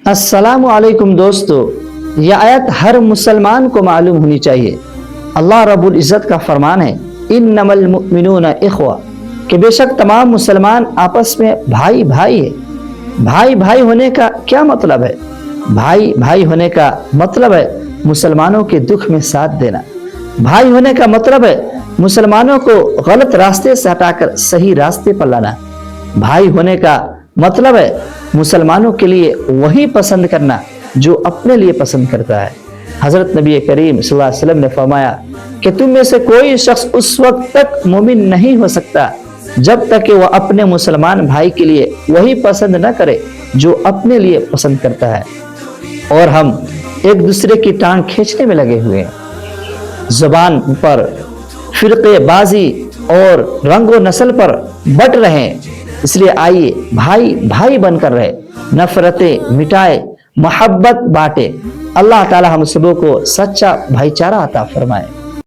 السلام علیکم دوستو، یہ آیت ہر مسلمان کو معلوم ہونی چاہیے۔ اللہ رب العزت کا فرمان ہے انما المؤمنون اخوہ، کہ بے شک تمام مسلمان آپس میں بھائی بھائی ہے۔ بھائی بھائی ہونے کا کیا مطلب ہے؟ بھائی بھائی ہونے کا مطلب ہے مسلمانوں کے دکھ میں ساتھ دینا۔ بھائی ہونے کا مطلب ہے مسلمانوں کو غلط راستے سے ہٹا کر صحیح راستے پر لانا۔ بھائی ہونے کا مطلب ہے مسلمانوں کے لیے وہی پسند کرنا جو اپنے لیے پسند کرتا ہے۔ حضرت نبی کریم صلی اللہ علیہ وسلم نے فرمایا کہ تم میں سے کوئی شخص اس وقت تک مومن نہیں ہو سکتا جب تک کہ وہ اپنے مسلمان بھائی کے لیے وہی پسند نہ کرے جو اپنے لیے پسند کرتا ہے۔ اور ہم ایک دوسرے کی ٹانگ کھینچنے میں لگے ہوئے ہیں، زبان پر فرقے بازی اور رنگ و نسل پر بٹ رہے ہیں۔ اس لیے آئیے بھائی بھائی بن کر رہے، نفرتیں مٹائے، محبت بانٹے۔ اللہ تعالی ہم سبوں کو سچا بھائی چارہ عطا فرمائے۔